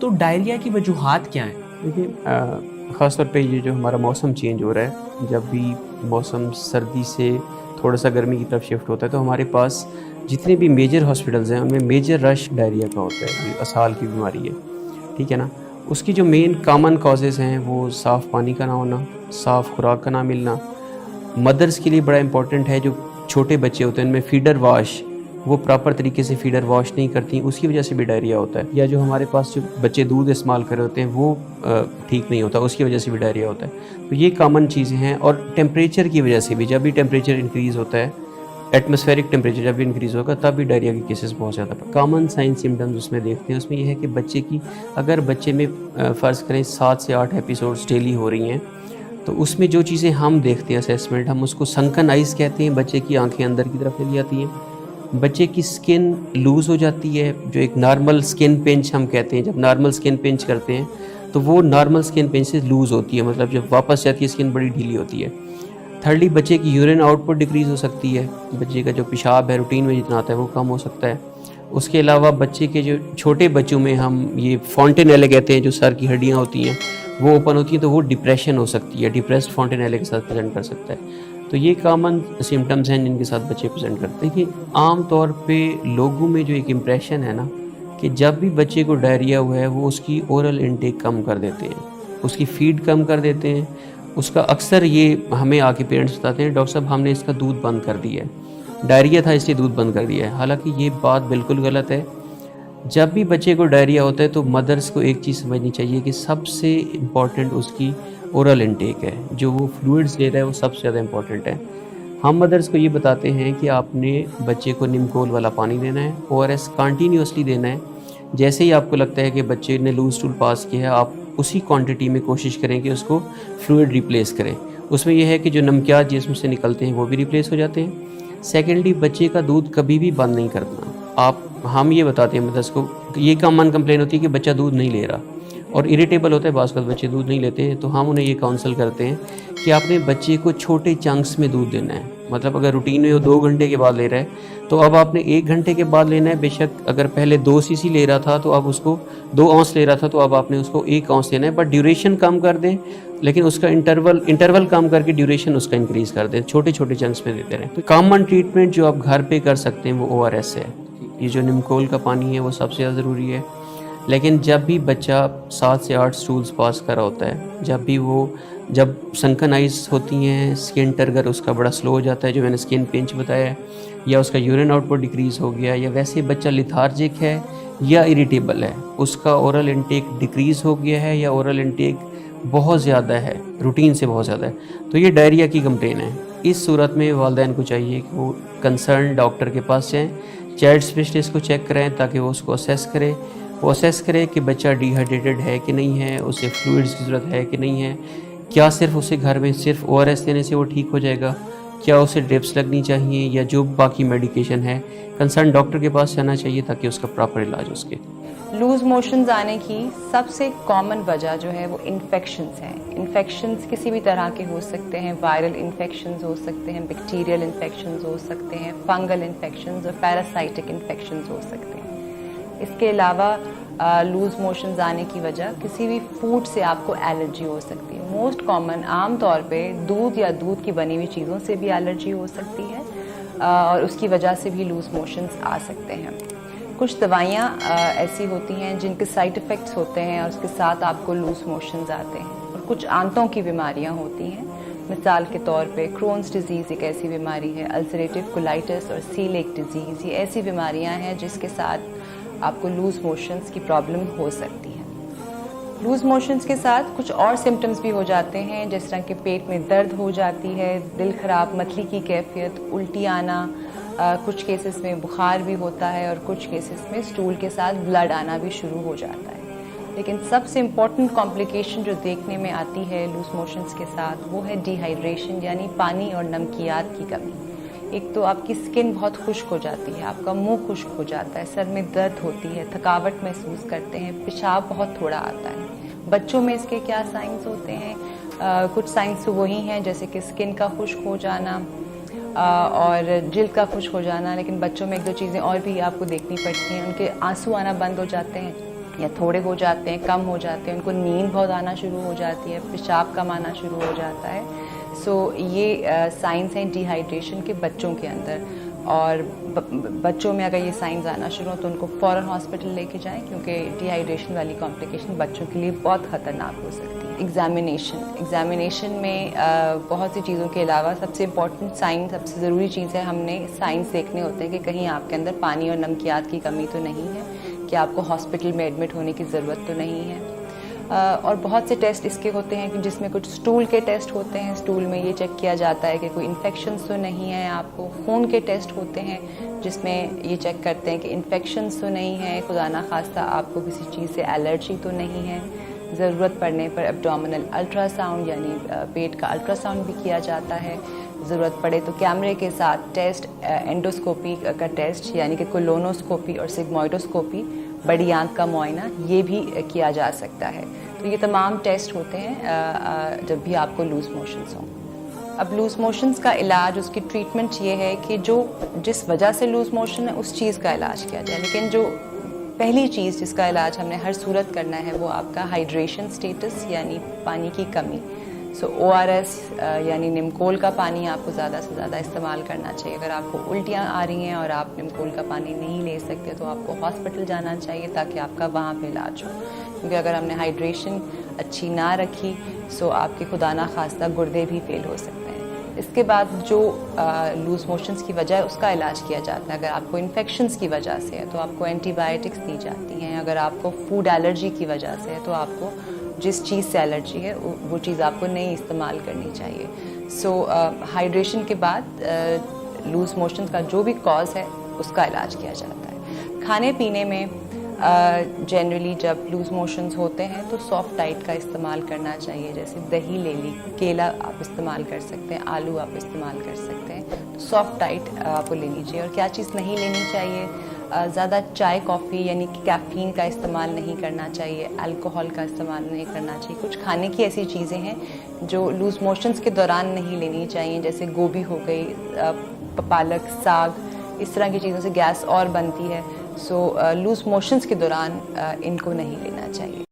तो डायरिया की वजूहात क्या हैं? देखिए ख़ास तौर पे ये जो हमारा मौसम चेंज हो रहा है, जब भी मौसम सर्दी से थोड़ा सा गर्मी की तरफ शिफ्ट होता है, तो हमारे पास जितने भी मेजर हॉस्पिटल्स हैं उनमें मेजर रश डायरिया का होता है। ये असाल की बीमारी है, ठीक है ना। उसकी जो मेन कॉमन कॉजेज़ हैं वो साफ़ पानी का ना होना, साफ़ खुराक का ना मिलना, मदर्स के लिए बड़ा इंपॉर्टेंट है। जो छोटे बच्चे होते हैं उनमें फीडर वॉश, वो प्रॉपर तरीके से फीडर वॉश नहीं करती, उसकी वजह से भी डायरिया होता है। या जो हमारे पास जो बच्चे दूध इस्तेमाल कर रहे होते हैं वो ठीक नहीं होता, उसकी वजह से भी डायरिया होता है। तो ये कॉमन चीज़ें हैं। और टेम्परेचर की वजह से भी, जब भी टेम्परेचर इंक्रीज़ होता है, एटमॉस्फेरिक टेम्परेचर जब भी इंक्रीज़ होगा, तब भी डायरिया के केसेस बहुत ज़्यादा कॉमन साइन सिम्टम्स उसमें देखते हैं। उसमें यह है कि बच्चे की, अगर बच्चे में फ़र्ज़ करें 7 से 8 एपिसोड्स डेली हो रही हैं, तो उसमें जो चीज़ें हम देखते हैं असेसमेंट, हम उसको संकन आइज़ कहते हैं। बच्चे की आंखें अंदर की तरफ चली जाती हैं, बच्चे की स्किन लूज़ हो जाती है, जो एक नॉर्मल स्किन पिंच हम कहते हैं। जब नॉर्मल स्किन पिंच करते हैं तो वो नॉर्मल स्किन पिंच से लूज़ होती है, मतलब जब वापस जाती है स्किन बड़ी ढीली होती है। थर्डली, बच्चे की यूरिन आउटपुट डिक्रीज़ हो सकती है, बच्चे का जो पेशाब है रूटीन में जितना आता है वो कम हो सकता है। उसके अलावा बच्चे के, जो छोटे बच्चों में हम ये फॉन्टेनेले कहते हैं, जो सर की हड्डियाँ होती हैं वो ओपन होती हैं, तो वो डिप्रेशन हो सकती है, डिप्रेस्ड फॉन्टेनेले के साथ प्रेजेंट कर सकता है। तो ये कॉमन सिम्टम्स हैं जिनके साथ बच्चे प्रेजेंट करते हैं। देखिए, आम तौर पे लोगों में जो एक इम्प्रेशन है ना, कि जब भी बच्चे को डायरिया हुआ है वो उसकी ओरल इनटेक कम कर देते हैं, उसकी फीड कम कर देते हैं। उसका अक्सर ये हमें आके पेरेंट्स बताते हैं, डॉक्टर साहब हमने इसका दूध बंद कर दिया है, डायरिया था इसलिए दूध बंद कर दिया है। हालांकि ये बात बिल्कुल गलत है। जब भी बच्चे को डायरिया होता है तो मदर्स को एक चीज़ समझनी चाहिए कि सबसे इम्पॉर्टेंट उसकी ओरल इनटेक है, जो वो फ्लूइड्स ले रहा है वो सबसे ज़्यादा इम्पॉर्टेंट है। हम मदर्स को ये बताते हैं कि आपने बच्चे को निमकोल वाला पानी देना है, ओआरएस कंटिन्यूअसली देना है। जैसे ही आपको लगता है कि बच्चे ने लूज स्टूल पास किया है, आप उसी क्वांटिटी में कोशिश करें कि उसको फ्लूइड रिप्लेस करें। उसमें यह है कि जो नमकियात जिसम से निकलते हैं वो भी रिप्लेस हो जाते हैं। सेकेंडली, बच्चे का दूध कभी भी बंद नहीं करना। हम ये बताते हैं मदर्स को, ये कॉमन कंप्लेन होती है कि बच्चा दूध नहीं ले रहा और इरिटेबल होता है, बाज़ बच्चे दूध नहीं लेते हैं, तो हम उन्हें ये काउंसल करते हैं कि आपने बच्चे को छोटे चंक्स में दूध देना है। मतलब अगर रूटीन में वो 2 घंटे के बाद ले रहा है तो अब आपने 1 घंटे के बाद लेना है। बेशक अगर पहले 2 सीसी ले रहा था तो अब उसको 2 औंस ले रहा था, तो अब आपने उसको 1 औंस लेना है, बट ड्यूरेशन कम कर दें, लेकिन उसका इंटरवल कम करके ड्यूरेशन उसका इंक्रीज़ कर दें, छोटे छोटे चंक्स में देते रहें। तो कॉमन ट्रीटमेंट जो आप घर पे कर सकते हैं वो ओआरएस है। ये जो निमकोल का पानी है वो सबसे ज़्यादा ज़रूरी है। लेकिन जब भी बच्चा 7 से 8 स्टूल्स पास कर रहा होता है, जब संकन आइज़ होती हैं, स्किन टर्गर उसका बड़ा स्लो हो जाता है, जो मैंने स्किन पिंच बताया है, या उसका यूरिन आउटपुट डिक्रीज़ हो गया, या वैसे बच्चा लिथार्जिक है या इरिटेबल है, उसका ओरल इंटेक डिक्रीज़ हो गया है या ओरल इंटेक बहुत ज़्यादा है, रूटीन से बहुत ज़्यादा है, तो ये डायरिया की कंप्लेन है। इस सूरत में वालिदैन को चाहिए कि वो कंसर्न डॉक्टर के पास जाएँ, चाइल्ड स्पेशलिस्ट को चेक कराएँ, ताकि वो उसको असेस करे कि बच्चा डिहाइड्रेटेड है कि नहीं है, उसे फ्लूइड्स की ज़रूरत है कि नहीं है, क्या सिर्फ उसे घर में सिर्फ ओआरएस देने से वो ठीक हो जाएगा, क्या उसे ड्रिप्स लगनी चाहिए, या जो बाकी मेडिकेशन है, कंसर्न डॉक्टर के पास जाना चाहिए ताकि उसका प्रॉपर इलाज हो सके। लूज मोशंस आने की सबसे कॉमन वजह जो है वो इन्फेक्शंस हैं। इन्फेक्शंस किसी भी तरह के हो सकते हैं, वायरल इन्फेक्शंस हो सकते हैं, बैक्टीरियल इन्फेक्शंस हो सकते हैं, फंगल इन्फेक्शंस और पैरासाइटिक इन्फेक्शंस हो सकते हैं। इसके अलावा लूज मोशंस आने की वजह किसी भी फूड से आपको एलर्जी हो सकती है। मोस्ट कॉमन आम तौर पे दूध या दूध की बनी हुई चीज़ों से भी एलर्जी हो सकती है और उसकी वजह से भी लूज मोशंस आ सकते हैं। कुछ दवाइयाँ ऐसी होती हैं जिनके साइड इफ़ेक्ट्स होते हैं और उसके साथ आपको लूज मोशंस आते हैं। और कुछ आंतों की बीमारियाँ होती हैं, मिसाल के तौर पे क्रोन्स डिजीज़ एक ऐसी बीमारी है, अल्सरेटिव कोलाइटिस और सीलिक डिजीज़, ये ऐसी बीमारियाँ हैं जिसके साथ आपको लूज मोशंस की प्रॉब्लम हो सकती है। लूज मोशंस के साथ कुछ और सिम्टम्स भी हो जाते हैं, जिस तरह के पेट में दर्द हो जाती है, दिल खराब, मतली की कैफियत, उल्टी आना, कुछ केसेस में बुखार भी होता है और कुछ केसेस में स्टूल के साथ ब्लड आना भी शुरू हो जाता है। लेकिन सबसे इम्पॉर्टेंट कॉम्प्लिकेशन जो देखने में आती है लूज मोशंस के साथ वो है डिहाइड्रेशन, यानी पानी और नमकियात की कमी। एक तो आपकी स्किन बहुत खुश्क हो जाती है, आपका मुंह खुश्क हो जाता है, सर में दर्द होती है, थकावट महसूस करते हैं, पेशाब बहुत थोड़ा आता है। बच्चों में इसके क्या साइंस होते हैं? कुछ साइंस तो वही हैं जैसे कि स्किन का खुश्क हो जाना और जिल्द का खुश्क हो जाना, लेकिन बच्चों में एक दो चीज़ें और भी आपको देखनी पड़ती हैं। उनके आंसू आना बंद हो जाते हैं, या थोड़े हो जाते हैं, कम हो जाते हैं, उनको नींद बहुत आना शुरू हो जाती है, पेशाब कम आना शुरू हो जाता है। सो ये साइंस हैं डिहाइड्रेशन के बच्चों के अंदर। और बच्चों में अगर ये साइंस आना शुरू हो तो उनको फ़ौरन हॉस्पिटल लेके जाएं, क्योंकि डिहाइड्रेशन वाली कॉम्प्लिकेशन बच्चों के लिए बहुत ख़तरनाक हो सकती है। एग्ज़ामिनेशन में बहुत सी चीज़ों के अलावा सबसे इम्पॉर्टेंट साइन, सबसे ज़रूरी चीज़ है, हमने साइंस देखने होते हैं कि कहीं आपके अंदर पानी और नमकियात की कमी तो नहीं है, कि आपको हॉस्पिटल में एडमिट होने की ज़रूरत तो नहीं है। और बहुत से टेस्ट इसके होते हैं कि जिसमें कुछ स्टूल के टेस्ट होते हैं, स्टूल में ये चेक किया जाता है कि कोई इन्फेक्शंस तो नहीं है आपको। खून के टेस्ट होते हैं जिसमें ये चेक करते हैं कि इन्फेक्शंस तो नहीं है, खुदा ना खास्ता आपको किसी चीज़ से एलर्जी तो नहीं है। ज़रूरत पड़ने पर एब्डोमिनल अल्ट्रासाउंड यानी पेट का अल्ट्रासाउंड भी किया जाता है। ज़रूरत पड़े तो कैमरे के साथ टेस्ट, एंडोस्कोपी का टेस्ट यानी कि कोलोनोस्कोपी और सिग्मोइडोस्कोपी, बड़ी आंख का मुआयना, ये भी किया जा सकता है। तो ये तमाम टेस्ट होते हैं जब भी आपको लूज़ मोशंस हों। अब लूज़ मोशंस का इलाज, उसकी ट्रीटमेंट ये है कि जो जिस वजह से लूज़ मोशन है उस चीज़ का इलाज किया जाए। लेकिन जो पहली चीज़ जिसका इलाज हमने हर सूरत करना है वो आपका हाइड्रेशन स्टेटस यानी पानी की कमी। सो ORS यानी निमकोल का पानी आपको ज़्यादा से ज़्यादा इस्तेमाल करना चाहिए। अगर आपको उल्टियाँ आ रही हैं और आप निमकोल का पानी नहीं ले सकते तो आपको हॉस्पिटल जाना चाहिए ताकि आपका वहाँ पे इलाज हो। क्योंकि अगर हमने हाइड्रेशन अच्छी ना रखी सो आपके खुदा ना खास्ता गुर्दे भी फेल हो सकते हैं। इसके बाद जो लूज़ मोशंस की वजह है उसका इलाज किया जाता है। अगर आपको इन्फेक्शंस की वजह से है तो आपको एंटीबायोटिक्स दी जाती हैं। अगर आपको फूड एलर्जी की वजह से है तो आपको जिस चीज़ से एलर्जी है वो चीज़ आपको नहीं इस्तेमाल करनी चाहिए। सो हाइड्रेशन के बाद लूज़ मोशंस का जो भी कॉज है उसका इलाज किया जाता है। खाने पीने में जनरली जब लूज़ मोशंस होते हैं तो सॉफ्ट डाइट का इस्तेमाल करना चाहिए। जैसे दही ले ली, केला आप इस्तेमाल कर सकते हैं, आलू आप इस्तेमाल कर सकते हैं। तो सॉफ्ट डाइट आपको लेनी चाहिए। और क्या चीज़ नहीं लेनी चाहिए, ज़्यादा चाय कॉफ़ी यानी कि कैफ़ीन का इस्तेमाल नहीं करना चाहिए, अल्कोहल का इस्तेमाल नहीं करना चाहिए। कुछ खाने की ऐसी चीज़ें हैं जो लूज़ मोशंस के दौरान नहीं लेनी चाहिए, जैसे गोभी हो गई, पालक, साग, इस तरह की चीज़ों से गैस और बनती है। सो लूज़ मोशंस के दौरान इनको नहीं लेना चाहिए।